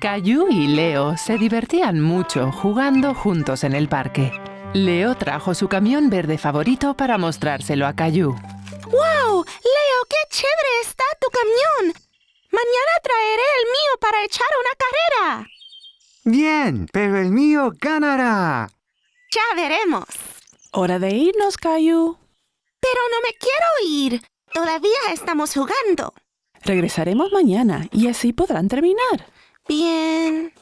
Caillou y Leo se divertían mucho jugando juntos en el parque. Leo trajo su camión verde favorito para mostrárselo a Caillou. ¡Wow! Leo, qué chévere está tu camión. Mañana traeré el mío para echar una carrera. Bien, pero el mío ganará. Ya veremos. Hora de irnos, Caillou. Pero no me quiero ir. Todavía estamos jugando. Regresaremos mañana y así podrán terminar. Bien.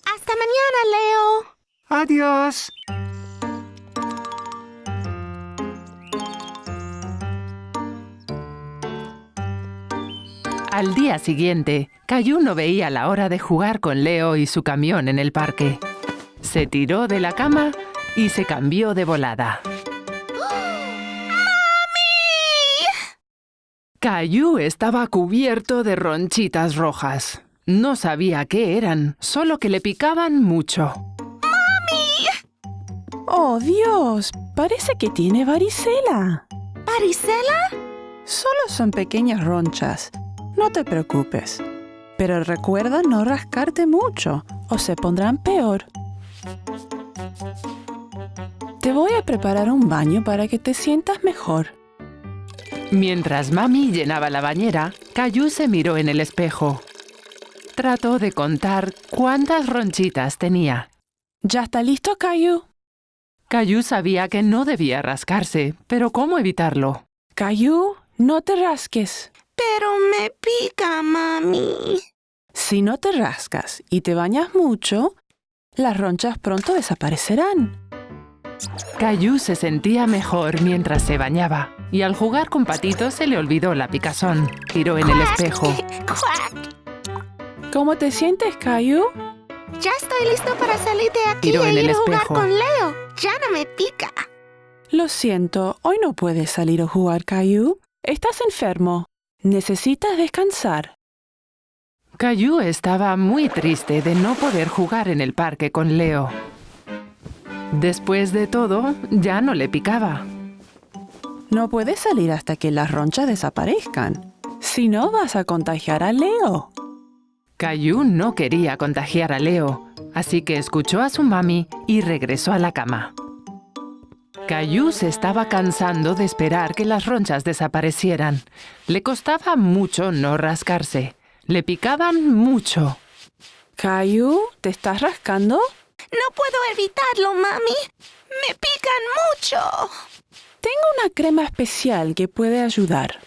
Hasta mañana, Leo. Adiós. Al día siguiente, Caillou no veía la hora de jugar con Leo y su camión en el parque. Se tiró de la cama y se cambió de volada. Caillou estaba cubierto de ronchitas rojas. No sabía qué eran, solo que le picaban mucho. ¡Oh, Dios! Parece que tiene varicela. ¿Varicela? Solo son pequeñas ronchas. No te preocupes. Pero recuerda no rascarte mucho o se pondrán peor. Te voy a preparar un baño para que te sientas mejor. Mientras Mami llenaba la bañera, Caillou se miró en el espejo. Trató de contar cuántas ronchitas tenía. ¿Ya está listo, Caillou? Caillou sabía que no debía rascarse, pero ¿cómo evitarlo? Caillou, no te rasques. Pero me pica, mami. Si no te rascas y te bañas mucho, las ronchas pronto desaparecerán. Caillou se sentía mejor mientras se bañaba, y al jugar con Patito se le olvidó la picazón. Tiró en el espejo. ¡Cuac! ¿Cómo te sientes, Caillou? Ya estoy listo para salir de aquí Tiró en e el ir a jugar espejo. con Leo. Ya no me pica. Lo siento, hoy no puedes salir a jugar, Caillou. Estás enfermo. Necesitas descansar. Caillou estaba muy triste de no poder jugar en el parque con Leo. Después de todo, ya no le picaba. No puedes salir hasta que las ronchas desaparezcan. Si no, vas a contagiar a Leo. Caillou no quería contagiar a Leo, así que escuchó a su mami y regresó a la cama. Caillou se estaba cansando de esperar que las ronchas desaparecieran. Le costaba mucho no rascarse. Le picaban mucho. Caillou, ¿te estás rascando? No puedo evitarlo, mami. Me pican mucho. Tengo una crema especial que puede ayudar.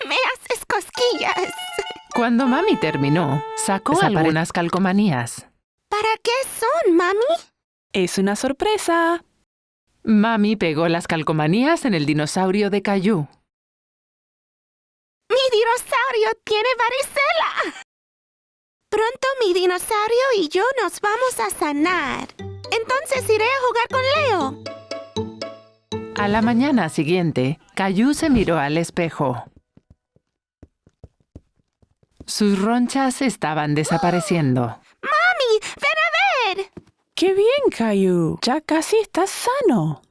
Me haces cosquillas. Cuando Mami terminó, sacó algunas calcomanías. ¿Para qué son, mami? Es una sorpresa. Mami pegó las calcomanías en el dinosaurio de Caillou. ¡Mi dinosaurio tiene varicela! Pronto mi dinosaurio y yo nos vamos a sanar. Entonces iré a jugar con Leo. A la mañana siguiente, Caillou se miró al espejo. Sus ronchas estaban desapareciendo. ¡Mami, ven a ver! ¡Qué bien, Caillou! Ya casi estás sano.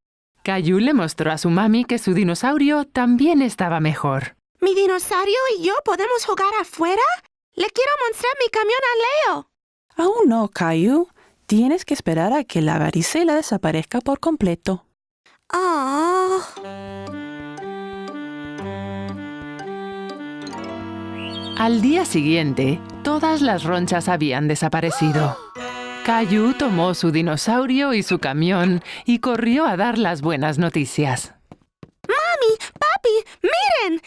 Caillou le mostró a su mami que su dinosaurio también estaba mejor. ¿Mi dinosaurio y yo podemos jugar afuera? Le quiero mostrar mi camión a Leo. Aún no, Caillou. Tienes que esperar a que la varicela desaparezca por completo. Oh. Al día siguiente, todas las ronchas habían desaparecido. Caillou tomó su dinosaurio y su camión y corrió a dar las buenas noticias. Mami, papi, miren.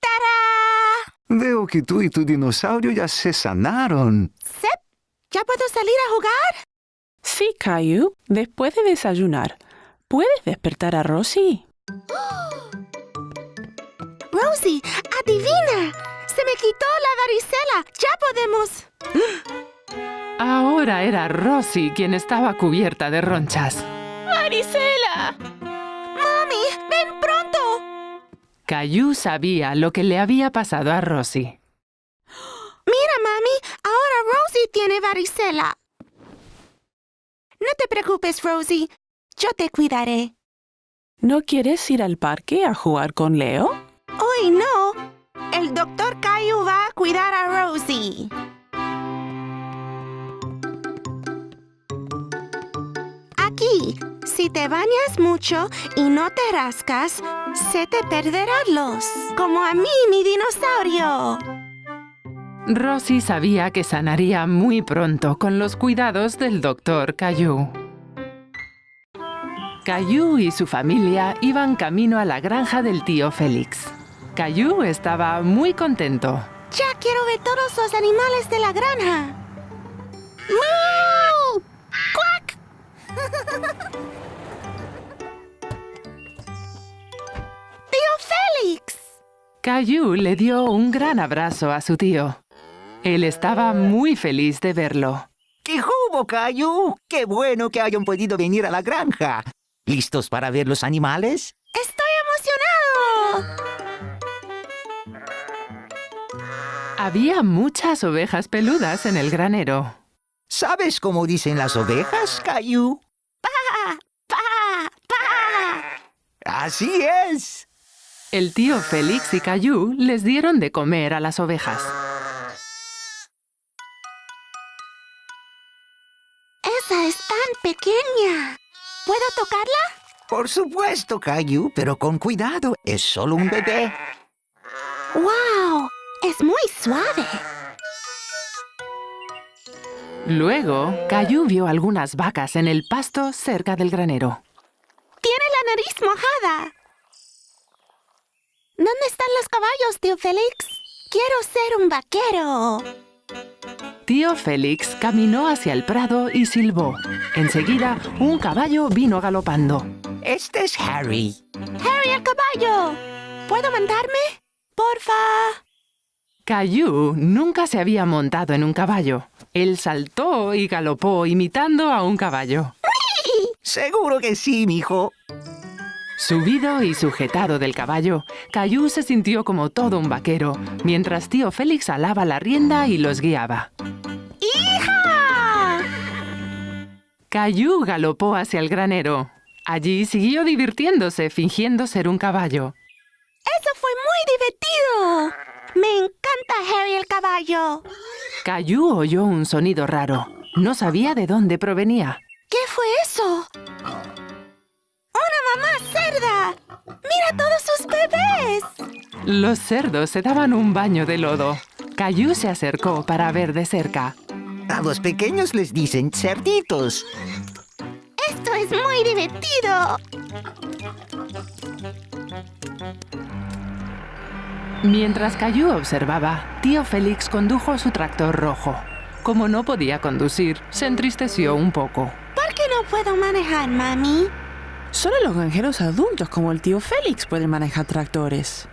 ¡Tará! Veo que tú y tu dinosaurio ya se sanaron. ¿Sep? ¿Ya puedo salir a jugar? Sí, Caillou. Después de desayunar, ¿puedes despertar a Rosie? Rosie, adivina. Se me quitó la varicela. Ya podemos. Ahora era Rosie quien estaba cubierta de ronchas. ¡Varicela! ¡Mami, ven pronto! Caillou sabía lo que le había pasado a Rosie. Mira, mami, ahora Rosie tiene varicela. No te preocupes, Rosie. Yo te cuidaré. ¿No quieres ir al parque a jugar con Leo? ¡Uy, no! El Dr. Caillou va a cuidar a Rosie. Aquí, si te bañas mucho y no te rascas, se te perderán los. Como a mí, mi dinosaurio. Rosie sabía que sanaría muy pronto con los cuidados del Dr. Caillou. Caillou y su familia iban camino a la granja del tío Félix. Caillou estaba muy contento. Ya quiero ver todos los animales de la granja. ¡Miau! ¡Cuac! ¡Tío Félix! Caillou le dio un gran abrazo a su tío. Él estaba muy feliz de verlo. ¡Qué jugo, Caillou! ¡Qué bueno que hayan podido venir a la granja! ¿Listos para ver los animales? ¡Estoy emocionado! Había muchas ovejas peludas en el granero. ¿Sabes cómo dicen las ovejas, Caillou? ¡Pa! ¡Pa! ¡Así es! El tío Félix y Caillou les dieron de comer a las ovejas. ¡Esa es tan pequeña! ¿Puedo tocarla? Por supuesto, Caillou, pero con cuidado. Es solo un bebé. ¡Wow! Es muy suave. Luego, Caillou vio algunas vacas en el pasto cerca del granero. Tiene la nariz mojada. ¿Dónde están los caballos, tío Félix? Quiero ser un vaquero. Tío Félix caminó hacia el prado y silbó. Enseguida, un caballo vino galopando. Este es Harry. ¡Harry, el caballo! ¿Puedo montarme? ¡Porfa! Caillou nunca se había montado en un caballo. Él saltó y galopó imitando a un caballo. Seguro que sí, mijo. Subido y sujetado del caballo, Caillou se sintió como todo un vaquero, mientras tío Félix alaba la rienda y los guiaba. ¡Hija! Caillou galopó hacia el granero. Allí siguió divirtiéndose fingiendo ser un caballo. ¡Eso fue muy divertido! ¡Me encanta Harry el caballo! Caillou oyó un sonido raro. No sabía de dónde provenía. ¿Qué fue eso? ¡Una mamá cerda! ¡Mira todos sus bebés! Los cerdos se daban un baño de lodo. Caillou se acercó para ver de cerca. A los pequeños les dicen cerditos. ¡Esto es muy divertido! Mientras Caillou observaba, tío Félix condujo su tractor rojo. Como no podía conducir, se entristeció un poco. ¿Por qué no puedo manejar, mami? Solo los granjeros adultos como el tío Félix pueden manejar tractores.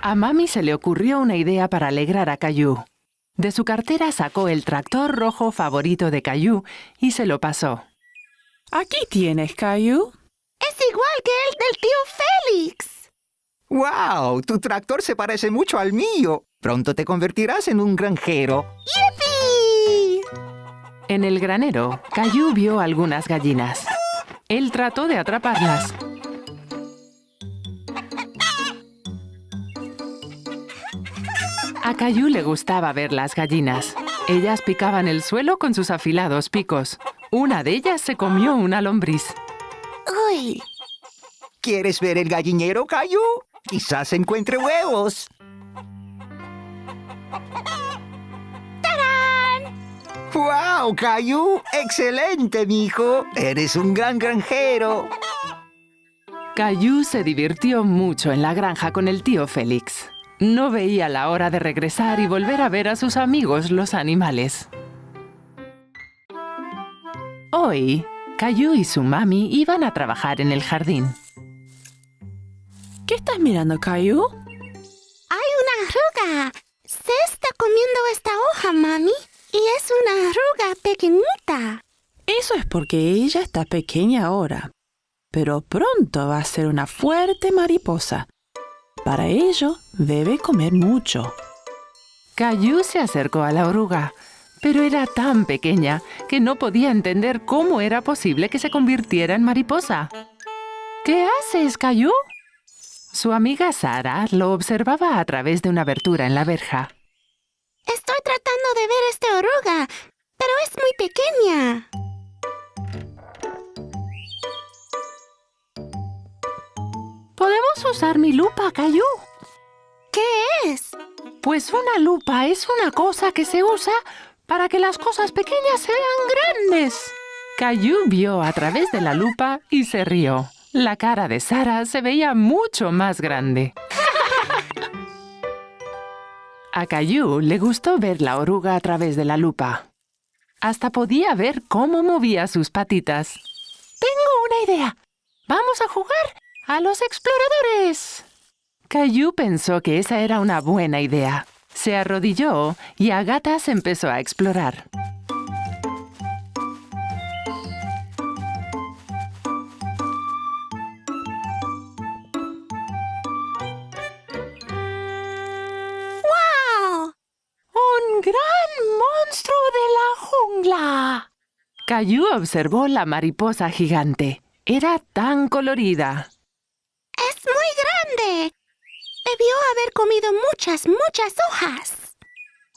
A Mami se le ocurrió una idea para alegrar a Caillou. De su cartera sacó el tractor rojo favorito de Caillou y se lo pasó. Aquí tienes, Caillou. Es igual que el del tío Félix. ¡Wow! Tu tractor se parece mucho al mío. Pronto te convertirás en un granjero. ¡Yipi! En el granero, Caillou vio algunas gallinas. Él trató de atraparlas. A Caillou le gustaba ver las gallinas. Ellas picaban el suelo con sus afilados picos. Una de ellas se comió una lombriz. ¡Uy! ¿Quieres ver el gallinero, Caillou? Quizás encuentre huevos. ¡Wow, Caillou! ¡Excelente, mijo! ¡Eres un gran granjero! Caillou se divirtió mucho en la granja con el tío Félix. No veía la hora de regresar y volver a ver a sus amigos los animales. Hoy, Caillou y su mami iban a trabajar en el jardín. ¿Qué estás mirando, Caillou? ¡Hay una arruga! Se está comiendo esta hoja, mami. Y es una arruga pequeñita. Eso es porque ella está pequeña ahora. Pero pronto va a ser una fuerte mariposa. Para ello, debe comer mucho. Caillou se acercó a la oruga, pero era tan pequeña que no podía entender cómo era posible que se convirtiera en mariposa. ¿Qué haces, Caillou? Su amiga Sara lo observaba a través de una abertura en la verja. Estoy tratando de ver esta oruga, pero es muy pequeña. ¿Podemos usar mi lupa, Caillou? ¿Qué es? Pues una lupa es una cosa que se usa para que las cosas pequeñas se vean grandes. Caillou vio a través de la lupa y se rió. La cara de Sara se veía mucho más grande. A Caillou le gustó ver la oruga a través de la lupa. Hasta podía ver cómo movía sus patitas. ¡Tengo una idea! ¡Vamos a jugar a los exploradores! Caillou pensó que esa era una buena idea. Se arrodilló y a gatas empezó a explorar. ¡Wow! ¡Un gran monstruo de la jungla! Caillou observó la mariposa gigante. Era tan colorida. ¡Es muy grande! Debió haber comido muchas hojas.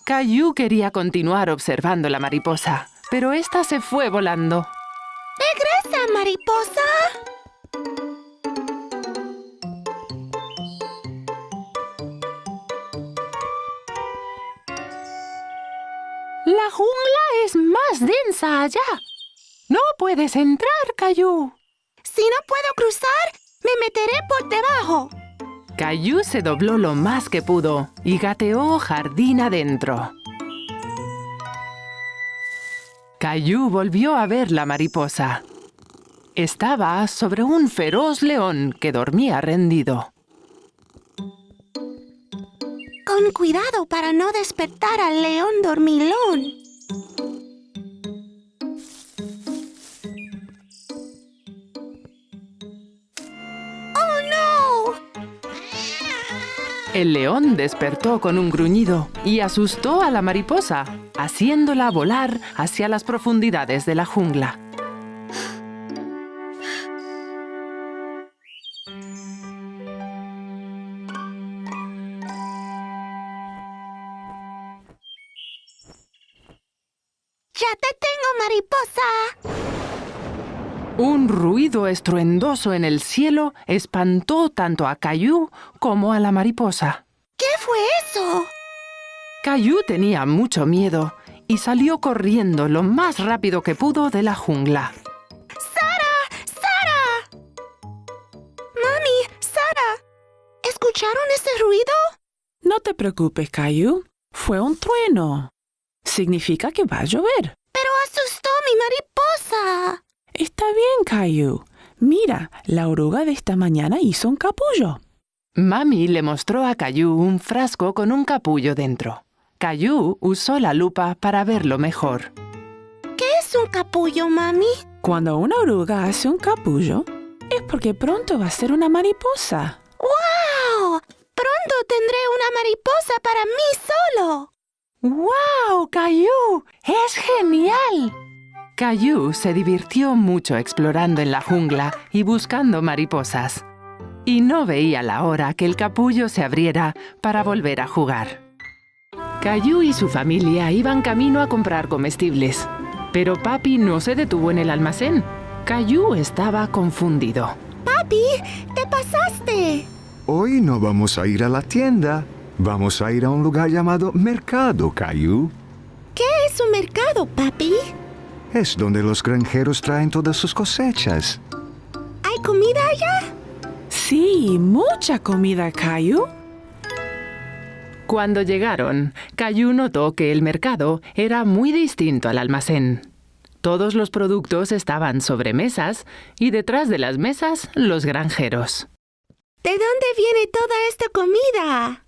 Caillou quería continuar observando la mariposa, pero ésta se fue volando. ¡Regresa, mariposa! La jungla es más densa allá. No puedes entrar, Caillou. Si no puedo cruzar, me meteré por debajo. Caillou se dobló lo más que pudo y gateó jardín adentro. Caillou volvió a ver la mariposa. Estaba sobre un feroz león que dormía rendido. Con cuidado para no despertar al león dormilón. ¡Oh, no! El león despertó con un gruñido y asustó a la mariposa, haciéndola volar hacia las profundidades de la jungla. ¡Ya te tengo, mariposa! Un ruido estruendoso en el cielo espantó tanto a Caillou como a la mariposa. ¿Qué fue eso? Caillou tenía mucho miedo y salió corriendo lo más rápido que pudo de la jungla. ¡Sara! ¡Sara! Mami, Sara, ¿escucharon ese ruido? No te preocupes, Caillou. Fue un trueno. Significa que va a llover. Pero asustó mi mariposa. Está bien, Caillou. Mira, la oruga de esta mañana hizo un capullo. Mami le mostró a Caillou un frasco con un capullo dentro. Caillou usó la lupa para verlo mejor. ¿Qué es un capullo, mami? Cuando una oruga hace un capullo, es porque pronto va a ser una mariposa. ¡Wow! Pronto tendré una mariposa para mí solo. ¡Wow, Caillou! ¡Es genial! Caillou se divirtió mucho explorando en la jungla y buscando mariposas. Y no veía la hora que el capullo se abriera para volver a jugar. Caillou y su familia iban camino a comprar comestibles. Pero Papi no se detuvo en el almacén. Caillou estaba confundido. Papi, te pasaste. Hoy no vamos a ir a la tienda. Vamos a ir a un lugar llamado Mercado, Caillou. ¿Qué es un mercado, papi? Es donde los granjeros traen todas sus cosechas. ¿Hay comida allá? Sí, mucha comida, Caillou. Cuando llegaron, Caillou notó que el mercado era muy distinto al almacén. Todos los productos estaban sobre mesas y detrás de las mesas los granjeros. ¿De dónde viene toda esta comida?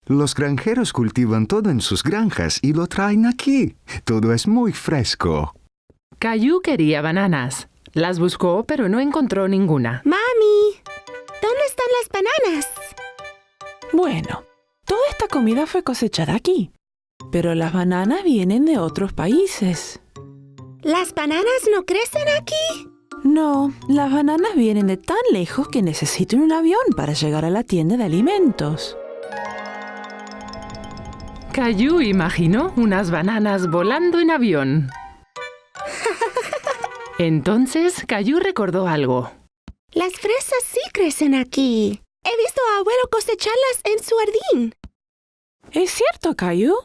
Los granjeros cultivan todo en sus granjas y lo traen aquí. Todo es muy fresco. Caillou quería bananas. Las buscó, pero no encontró ninguna. Mami, ¿dónde están las bananas? Bueno, toda esta comida fue cosechada aquí. pero las bananas vienen de otros países. ¿Las bananas no crecen aquí? No, las bananas vienen de tan lejos que necesito un avión para llegar a la tienda de alimentos. Caillou imaginó unas bananas volando en avión. Entonces, Caillou recordó algo. Las fresas sí crecen aquí. He visto a abuelo cosecharlas en su jardín. ¿Es cierto, Caillou?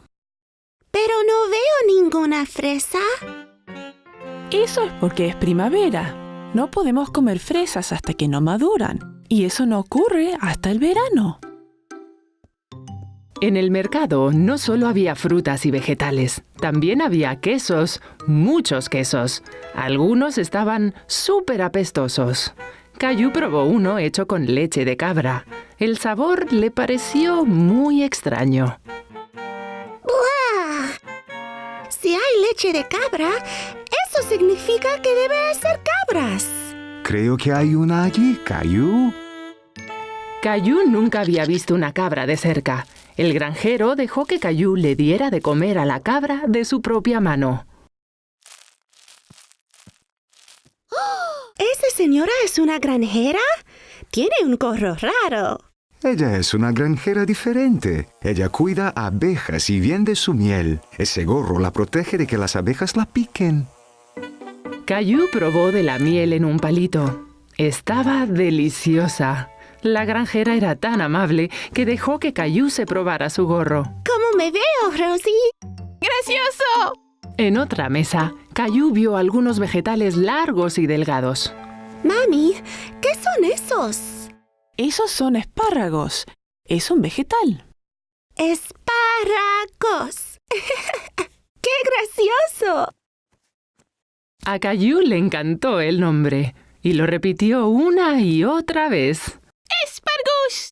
Pero no veo ninguna fresa. Eso es porque es primavera. No podemos comer fresas hasta que no maduran. Y eso no ocurre hasta el verano. En el mercado no solo había frutas y vegetales, también había quesos, muchos quesos. Algunos estaban súper apestosos. Caillou probó uno hecho con leche de cabra. El sabor le pareció muy extraño. ¡Buah! Si hay leche de cabra, eso significa que debe ser cabras. Creo que hay una allí, Caillou. Caillou nunca había visto una cabra de cerca. El granjero dejó que Caillou le diera de comer a la cabra de su propia mano. ¿Esa señora es una granjera? Tiene un gorro raro. Ella es una granjera diferente. Ella cuida abejas y vende su miel. Ese gorro la protege de que las abejas la piquen. Caillou probó de la miel en un palito. Estaba deliciosa. La granjera era tan amable que dejó que Caillou se probara su gorro. ¿Cómo me veo, Rosie? ¡Gracioso! En otra mesa, Caillou vio algunos vegetales largos y delgados. Mami, ¿qué son esos? Esos son espárragos. Es un vegetal. ¡Espárragos! ¡Qué gracioso! A Caillou le encantó el nombre y lo repitió una y otra vez. ¡Espargus!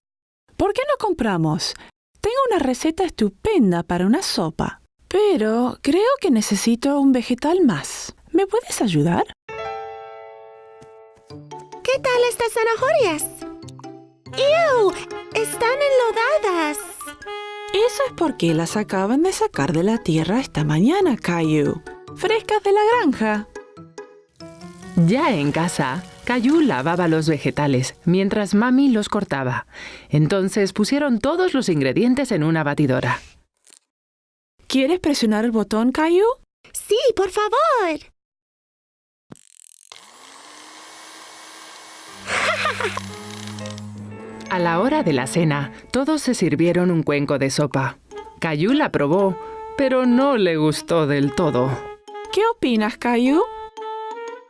¿Por qué no compramos? Tengo una receta estupenda para una sopa. Pero creo que necesito un vegetal más. ¿Me puedes ayudar? ¿Qué tal estas zanahorias? ¡Ew! ¡Están enlodadas! Eso es porque las acaban de sacar de la tierra esta mañana, Caillou. Frescas de la granja. Ya en casa, Caillou lavaba los vegetales mientras Mami los cortaba. Entonces pusieron todos los ingredientes en una batidora. ¿Quieres presionar el botón, Caillou? Sí, por favor. A la hora de la cena, todos se sirvieron un cuenco de sopa. Caillou la probó, pero no le gustó del todo. ¿Qué opinas, Caillou?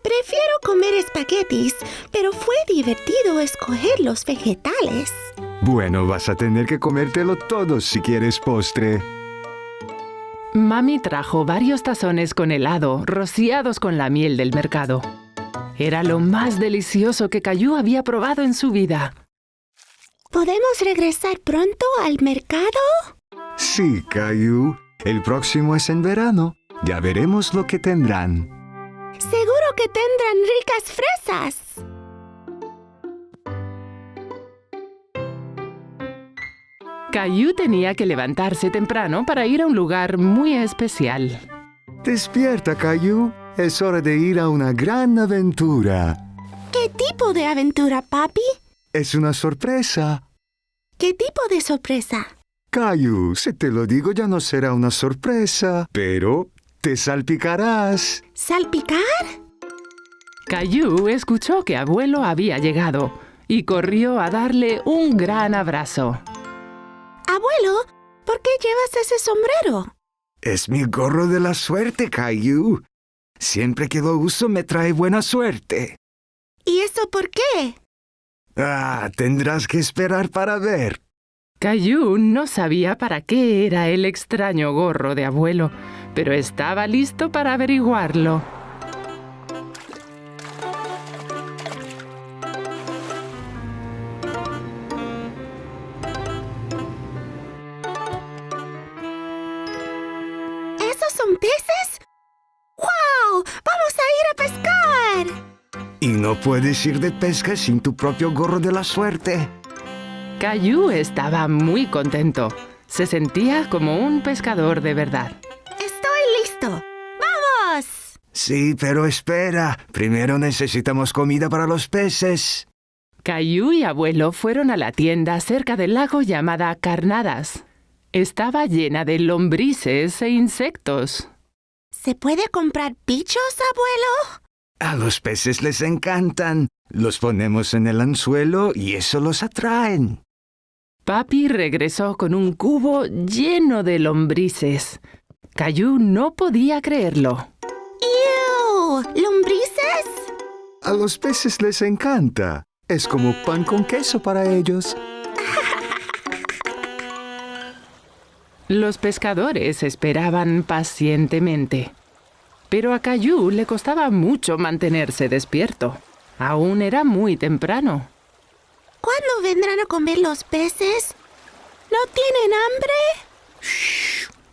Prefiero comer espaguetis, pero fue divertido escoger los vegetales. Bueno, vas a tener que comértelo todo si quieres postre. Mami trajo varios tazones con helado, rociados con la miel del mercado. Era lo más delicioso que Caillou había probado en su vida. ¿Podemos regresar pronto al mercado? Sí, Caillou. El próximo es en verano. Ya veremos lo que tendrán. Seguro que tendrán ricas fresas. Caillou tenía que levantarse temprano para ir a un lugar muy especial. Despierta, Caillou. Es hora de ir a una gran aventura. ¿Qué tipo de aventura, papi? Es una sorpresa. ¿Qué tipo de sorpresa? Caillou, si te lo digo ya no será una sorpresa, pero te salpicarás. ¿Salpicar? Caillou escuchó que abuelo había llegado y corrió a darle un gran abrazo. Abuelo, ¿por qué llevas ese sombrero? Es mi gorro de la suerte, Caillou. Siempre que lo uso me trae buena suerte. ¿Y eso por qué? Tendrás que esperar para ver. Caillou no sabía para qué era el extraño gorro de abuelo, pero estaba listo para averiguarlo. ¿Esos son peces? ¡Wow! ¡Vamos a ir a pescar! Y no puedes ir de pesca sin tu propio gorro de la suerte. Caillou estaba muy contento. Se sentía como un pescador de verdad. Estoy listo. ¡Vamos! Sí, pero espera. Primero necesitamos comida para los peces. Caillou y Abuelo fueron a la tienda cerca del lago llamada Carnadas. Estaba llena de lombrices e insectos. ¿Se puede comprar bichos, abuelo? A los peces les encantan. Los ponemos en el anzuelo y eso los atraen. Papi regresó con un cubo lleno de lombrices. Caillou no podía creerlo. ¡Ew! ¿Lombrices? A los peces les encanta. Es como pan con queso para ellos. Los pescadores esperaban pacientemente. Pero a Caillou le costaba mucho mantenerse despierto. Aún era muy temprano. ¿Cuándo vendrán a comer los peces? ¿No tienen hambre?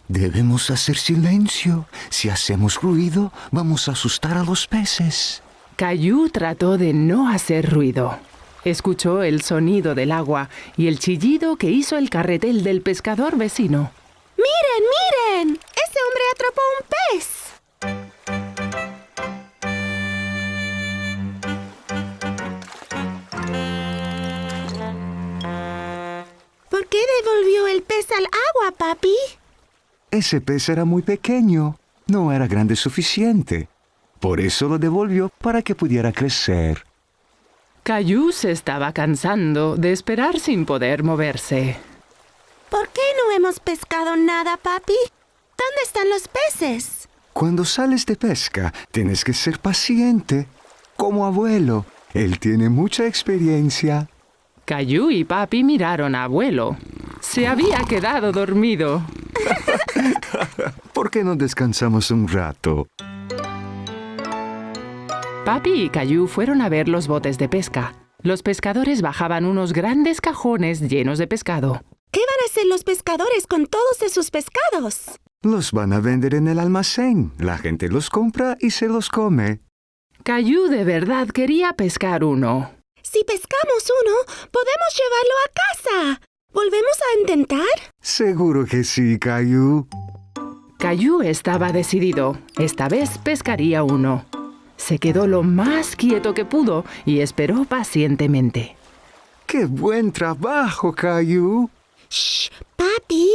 Debemos hacer silencio. Si hacemos ruido, vamos a asustar a los peces. Caillou trató de no hacer ruido. Escuchó el sonido del agua y el chillido que hizo el carretel del pescador vecino. ¡Miren, miren! ¡Ese hombre atrapó un pez! ¿Por qué devolvió el pez al agua, papi? Ese pez era muy pequeño. No era grande suficiente. Por eso lo devolvió para que pudiera crecer. Caillou se estaba cansando de esperar sin poder moverse. ¿Por qué no hemos pescado nada, papi? ¿Dónde están los peces? Cuando sales de pesca, tienes que ser paciente. Como abuelo, él tiene mucha experiencia. Caillou y Papi miraron a Abuelo. Se había quedado dormido. ¿Por qué no descansamos un rato? Papi y Caillou fueron a ver los botes de pesca. Los pescadores bajaban unos grandes cajones llenos de pescado. ¿Qué van a hacer los pescadores con todos esos pescados? Los van a vender en el almacén. La gente los compra y se los come. Caillou de verdad quería pescar uno. Si pescamos uno, podemos llevarlo a casa. ¿Volvemos a intentar? Seguro que sí, Caillou. Caillou estaba decidido. Esta vez pescaría uno. Se quedó lo más quieto que pudo y esperó pacientemente. ¡Qué buen trabajo, Caillou! ¡Shh! Papi,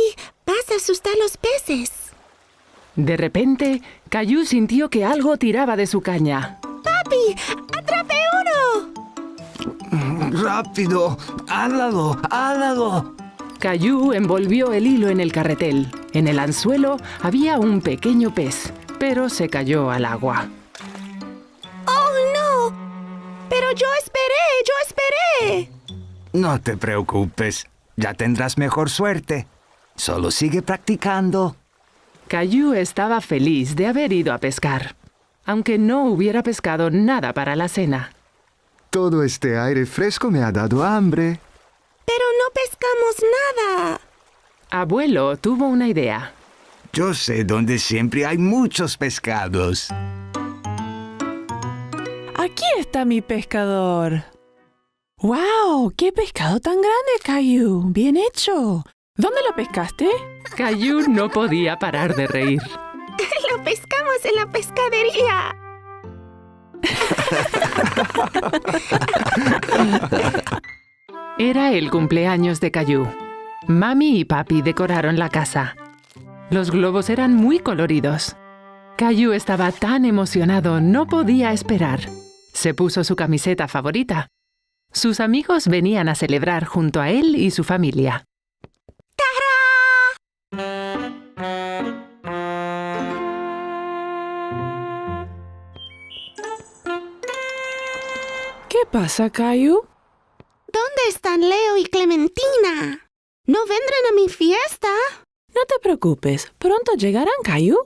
vas a asustar a los peces. De repente, Caillou sintió que algo tiraba de su caña. ¡Papi! ¡Atrapé uno! ¡Rápido! ¡Hálalo! ¡Hálalo! Caillou envolvió el hilo en el carretel. En el anzuelo había un pequeño pez, pero se cayó al agua. ¡Oh, no! ¡Pero yo esperé! No te preocupes. Ya tendrás mejor suerte. Solo sigue practicando. Caillou estaba feliz de haber ido a pescar, aunque no hubiera pescado nada para la cena. Todo este aire fresco me ha dado hambre. Pero no pescamos nada. Abuelo tuvo una idea. Yo sé dónde siempre hay muchos pescados. Aquí está mi pescador. ¡Wow! ¡Qué pescado tan grande, Caillou! ¡Bien hecho! ¿Dónde lo pescaste? Caillou no podía parar de reír. Lo pescamos en la pescadería. Era el cumpleaños de Caillou. Mami y Papi decoraron la casa. Los globos eran muy coloridos. Caillou estaba tan emocionado, no podía esperar. Se puso su camiseta favorita. Sus amigos venían a celebrar junto a él y su familia. ¿Qué pasa, Caillou? ¿Dónde están Leo y Clementina? ¿No vendrán a mi fiesta? No te preocupes, pronto llegarán, Caillou.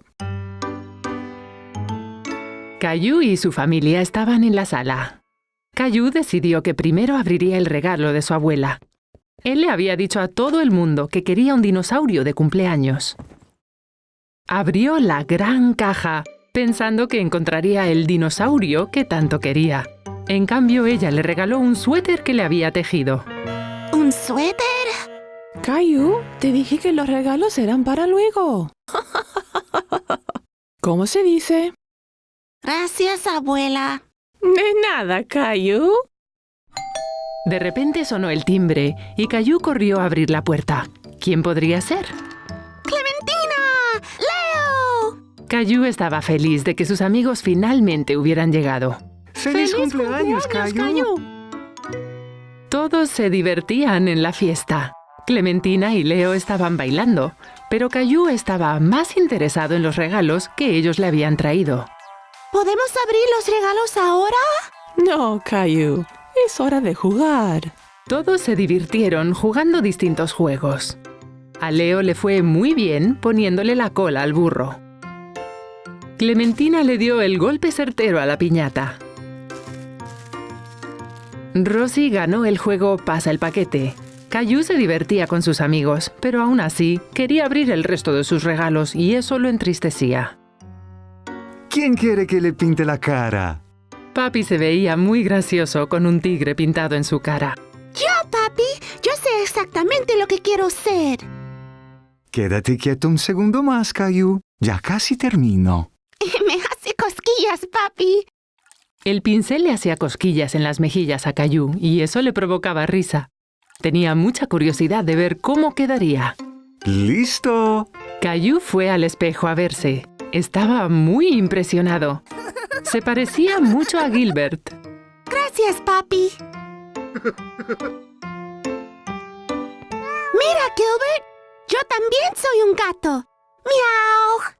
Caillou y su familia estaban en la sala. Caillou decidió que primero abriría el regalo de su abuela. Él le había dicho a todo el mundo que quería un dinosaurio de cumpleaños. Abrió la gran caja, pensando que encontraría el dinosaurio que tanto quería. En cambio, ella le regaló un suéter que le había tejido. ¿Un suéter? Caillou, te dije que los regalos eran para luego. ¿Cómo se dice? Gracias, abuela. De nada, Caillou. De repente sonó el timbre y Caillou corrió a abrir la puerta. ¿Quién podría ser? ¡Clementina! ¡Leo! Caillou estaba feliz de que sus amigos finalmente hubieran llegado. ¡Feliz cumpleaños, Caillou! Todos se divertían en la fiesta. Clementina y Leo estaban bailando, pero Caillou estaba más interesado en los regalos que ellos le habían traído. ¿Podemos abrir los regalos ahora? No, Caillou. Es hora de jugar. Todos se divirtieron jugando distintos juegos. A Leo le fue muy bien poniéndole la cola al burro. Clementina le dio el golpe certero a la piñata. Rosie ganó el juego Pasa el paquete. Caillou se divertía con sus amigos, pero aún así quería abrir el resto de sus regalos y eso lo entristecía. ¿Quién quiere que le pinte la cara? Papi se veía muy gracioso con un tigre pintado en su cara. Yo, papi. Yo sé exactamente lo que quiero ser. Quédate quieto un segundo más, Caillou. Ya casi termino. Me hace cosquillas, papi. El pincel le hacía cosquillas en las mejillas a Caillou y eso le provocaba risa. Tenía mucha curiosidad de ver cómo quedaría. ¡Listo! Caillou fue al espejo a verse. Estaba muy impresionado. Se parecía mucho a Gilbert. Gracias, papi. Mira, Gilbert. Yo también soy un gato. ¡Miau!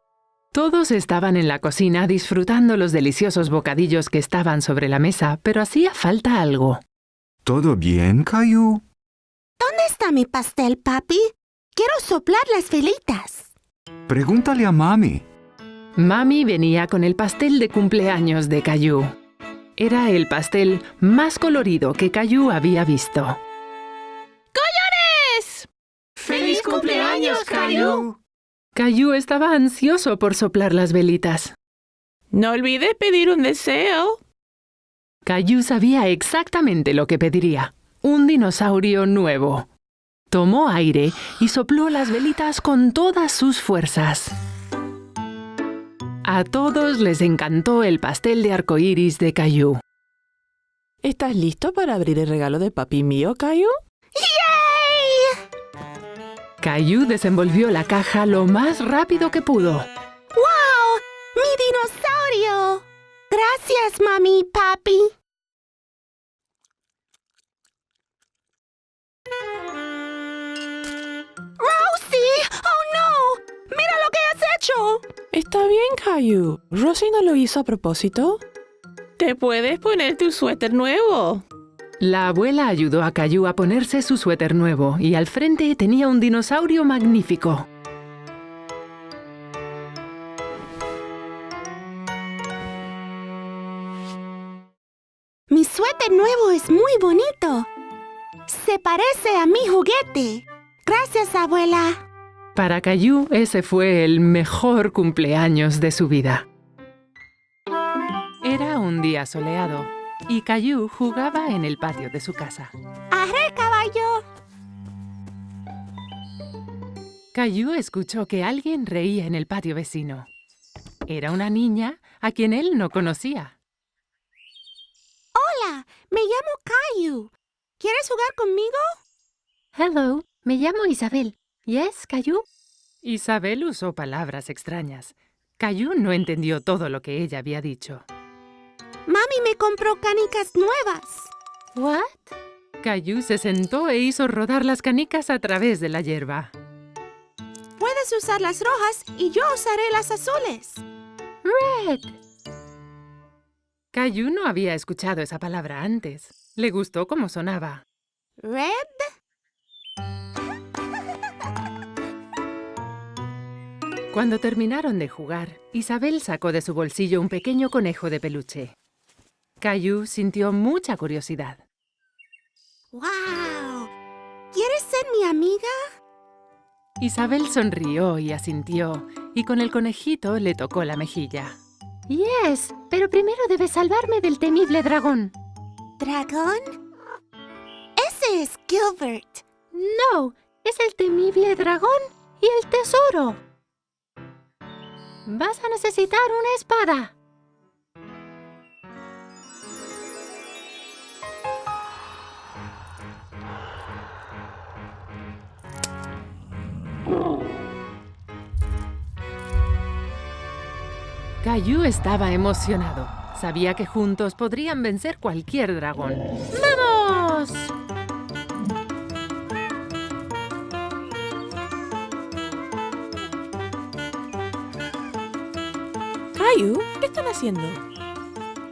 Todos estaban en la cocina disfrutando los deliciosos bocadillos que estaban sobre la mesa, pero hacía falta algo. ¿Todo bien, Caillou? ¿Dónde está mi pastel, papi? Quiero soplar las velitas. Pregúntale a Mami. Mami venía con el pastel de cumpleaños de Caillou. Era el pastel más colorido que Caillou había visto. ¡Collones! ¡Feliz cumpleaños, Caillou! Caillou estaba ansioso por soplar las velitas. No olvides pedir un deseo. Caillou sabía exactamente lo que pediría. Un dinosaurio nuevo. Tomó aire y sopló las velitas con todas sus fuerzas. A todos les encantó el pastel de arcoíris de Caillou. ¿Estás listo para abrir el regalo de papi mío, Caillou? ¡Yay! Caillou desenvolvió la caja lo más rápido que pudo. ¡Wow! ¡Mi dinosaurio! Gracias, mami y papi. ¡Rosie! ¡Oh, no! ¡Mira lo que has hecho! Está bien, Caillou. ¿Rosie no lo hizo a propósito? ¿Te puedes poner tu suéter nuevo? La abuela ayudó a Caillou a ponerse su suéter nuevo y al frente tenía un dinosaurio magnífico. Mi suéter nuevo es muy bonito. Se parece a mi juguete. Gracias, abuela. Para Caillou, ese fue el mejor cumpleaños de su vida. Era un día soleado y Caillou jugaba en el patio de su casa. ¡Arre, caballo! Caillou escuchó que alguien reía en el patio vecino. Era una niña a quien él no conocía. Hola, me llamo Caillou. ¿Quieres jugar conmigo? Hello, me llamo Isabel. Yes, Caillou? Isabel usó palabras extrañas. Caillou no entendió todo lo que ella había dicho. Mami me compró canicas nuevas. What? Caillou se sentó e hizo rodar las canicas a través de la hierba. Puedes usar las rojas y yo usaré las azules. Red. Caillou no había escuchado esa palabra antes. Le gustó cómo sonaba. ¿Red? Cuando terminaron de jugar, Isabel sacó de su bolsillo un pequeño conejo de peluche. Caillou sintió mucha curiosidad. ¡Wow! ¿Quieres ser mi amiga? Isabel sonrió y asintió, y con el conejito le tocó la mejilla. Yes, pero primero debes salvarme del temible dragón. ¿Dragón? Ese es Gilbert. No, Es el temible dragón y el tesoro. Vas a necesitar una espada. Caillou estaba emocionado. Sabía que juntos podrían vencer cualquier dragón. ¡Vamos! Caillou, ¿qué están haciendo?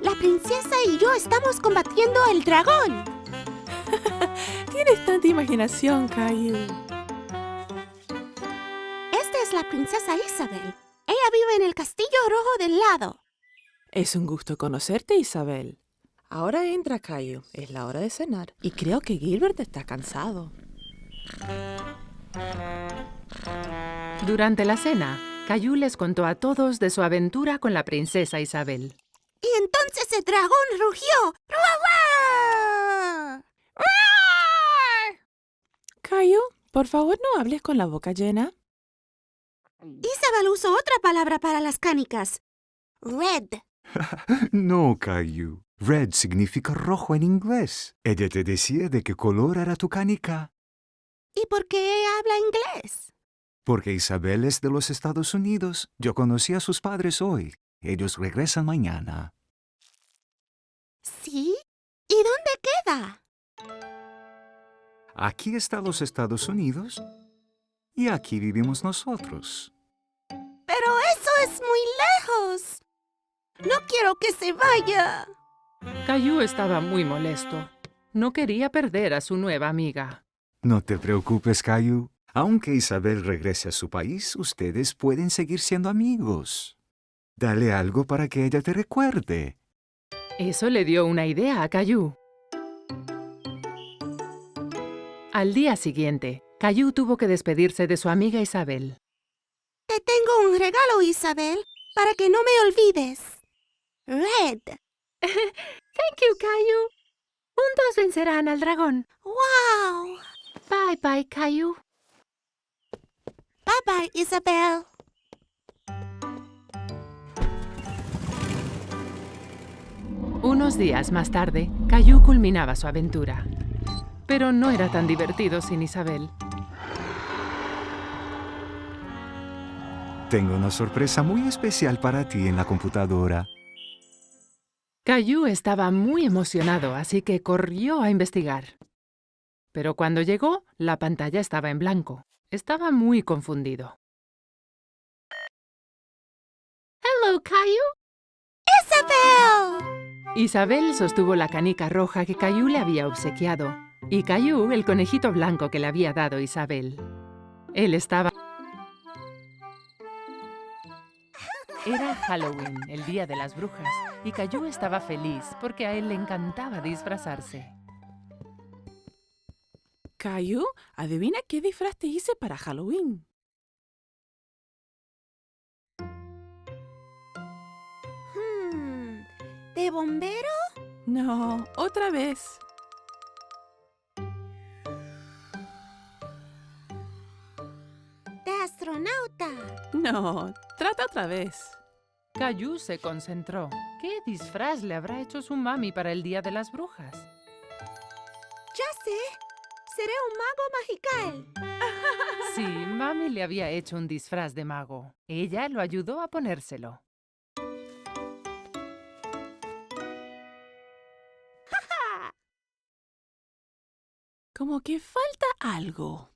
La princesa y yo estamos combatiendo al dragón. Tienes tanta imaginación, Caillou. Esta es la princesa Isabel. Ella vive en el castillo rojo del lado. Es un gusto conocerte, Isabel. Ahora entra, Caillou. Es la hora de cenar. Y creo que Gilbert está cansado. Durante la cena, Caillou les contó a todos de su aventura con la princesa Isabel. Y entonces el dragón rugió. ¡Ruah, ruah! Caillou, por favor, no hables con la boca llena. Isabel usó otra palabra para las canicas. Red. No, Caillou. Red significa rojo en inglés. Ella te decía de qué color era tu canica. ¿Y por qué ella habla inglés? Porque Isabel es de los Estados Unidos. Yo conocí a sus padres hoy. Ellos regresan mañana. ¿Sí? ¿Y dónde queda? Aquí están los Estados Unidos y aquí vivimos nosotros. Pero eso es muy lejos. No quiero que se vaya. Caillou estaba muy molesto. No quería perder a su nueva amiga. No te preocupes, Caillou. Aunque Isabel regrese a su país, ustedes pueden seguir siendo amigos. Dale algo para que ella te recuerde. Eso le dio una idea a Caillou. Al día siguiente, Caillou tuvo que despedirse de su amiga Isabel. Te tengo un regalo, Isabel, para que no me olvides. Red. Thank you, Caillou. Juntos vencerán al dragón. ¡Wow! Bye, bye, Caillou. Bye bye, Isabel. Unos días más tarde, Caillou culminaba su aventura. Pero no era tan divertido sin Isabel. Tengo una sorpresa muy especial para ti en la computadora. Caillou estaba muy emocionado, así que corrió a investigar. Pero cuando llegó, la pantalla estaba en blanco. Estaba muy confundido. Hello, Caillou. ¡Isabel! Isabel sostuvo la canica roja que Caillou le había obsequiado, y Caillou el conejito blanco que le había dado Isabel. Él estaba... Era Halloween, el día de las brujas, y Caillou estaba feliz porque a él le encantaba disfrazarse. Caillou, adivina qué disfraz te hice para Halloween. ¿De bombero? No, otra vez. ¿De astronauta? No, trata otra vez. Caillou se concentró. ¿Qué disfraz le habrá hecho su mami para el Día de las Brujas? Ya sé. Seré un mago magical. Sí, mami le había hecho un disfraz de mago. Ella lo ayudó a ponérselo. Como que falta algo.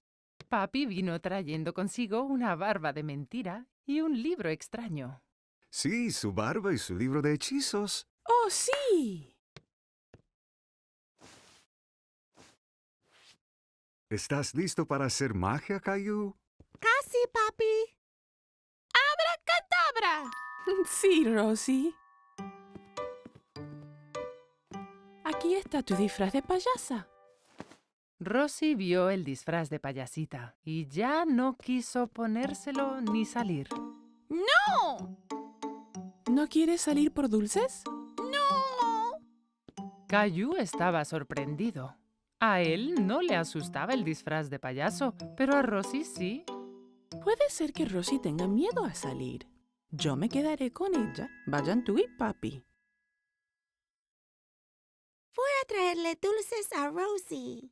Papi vino trayendo consigo una barba de mentira y un libro extraño. Sí, su barba y su libro de hechizos. ¡Oh, sí! ¿Estás listo para hacer magia, Caillou? Casi, papi. ¡Abracadabra! Sí, Rosie. Aquí está tu disfraz de payasa. Rosie vio el disfraz de payasita y ya no quiso ponérselo ni salir. ¡No! ¿No quieres salir por dulces? ¡No! Caillou estaba sorprendido. A él no le asustaba el disfraz de payaso, pero a Rosie sí. Puede ser que Rosie tenga miedo a salir. Yo me quedaré con ella. Vayan tú y papi. Voy a traerle dulces a Rosie.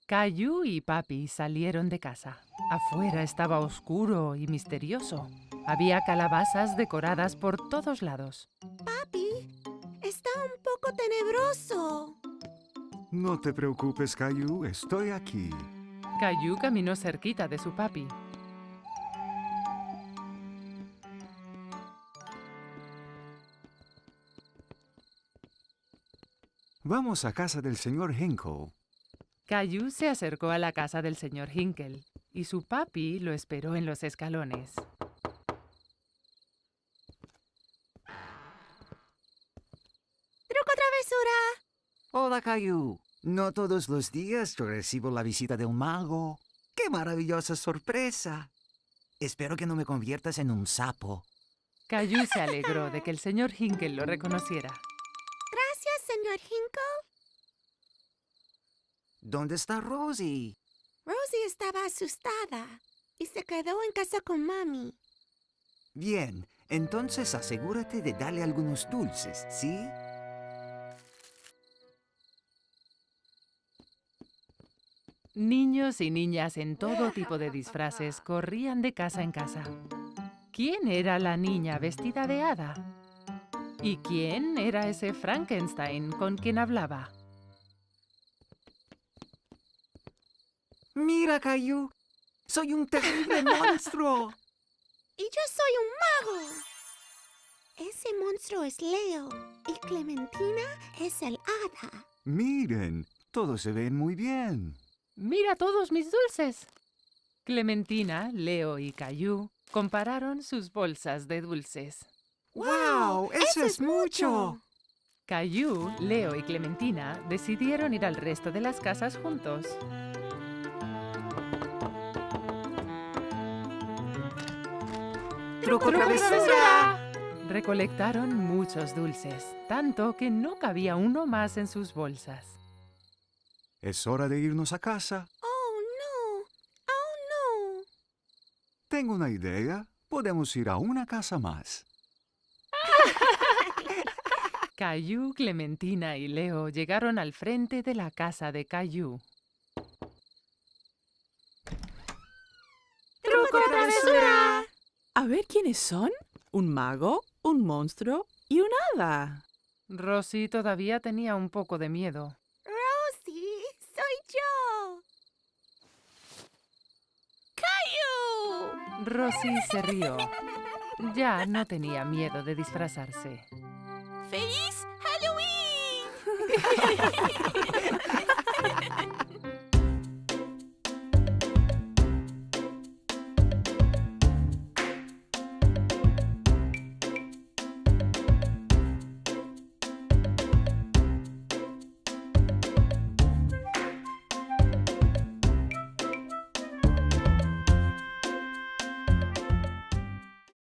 Caillou y papi salieron de casa. Afuera estaba oscuro y misterioso. Había calabazas decoradas por todos lados. Papi, está un poco tenebroso. No te preocupes, Caillou, estoy aquí. Caillou caminó cerquita de su papi. Vamos a casa del señor Hinkle. Caillou se acercó a la casa del señor Hinkle y su papi lo esperó en los escalones. ¡Truco travesura! Hola, Caillou. No todos los días yo recibo la visita de un mago. ¡Qué maravillosa sorpresa! Espero que no me conviertas en un sapo. Caillou se alegró de que el señor Hinkle lo reconociera. Gracias, señor Hinkle. ¿Dónde está Rosie? Rosie estaba asustada y se quedó en casa con mami. Bien, entonces asegúrate de darle algunos dulces, ¿sí? Niños y niñas en todo tipo de disfraces corrían de casa en casa. ¿Quién era la niña vestida de hada? ¿Y quién era ese Frankenstein con quien hablaba? Mira, Caillou. Soy un terrible monstruo. Y yo soy un mago. Ese monstruo es Leo y Clementina es el hada. Miren, todos se ven muy bien. ¡Mira todos mis dulces! Clementina, Leo y Caillou compararon sus bolsas de dulces. ¡Wow! ¡Eso es mucho! Caillou, Leo y Clementina decidieron ir al resto de las casas juntos. ¡Truco travesura! Recolectaron muchos dulces, tanto que no cabía uno más en sus bolsas. Es hora de irnos a casa. Oh, no. Oh, no. Tengo una idea. Podemos ir a una casa más. Caillou, Clementina y Leo llegaron al frente de la casa de Caillou. ¡Truco travesura! A ver quiénes son. Un mago, un monstruo y un hada. Rosie todavía tenía un poco de miedo. Rosie, soy yo. ¡Caillou! Rosie se rió. Ya no tenía miedo de disfrazarse. ¡Feliz Halloween!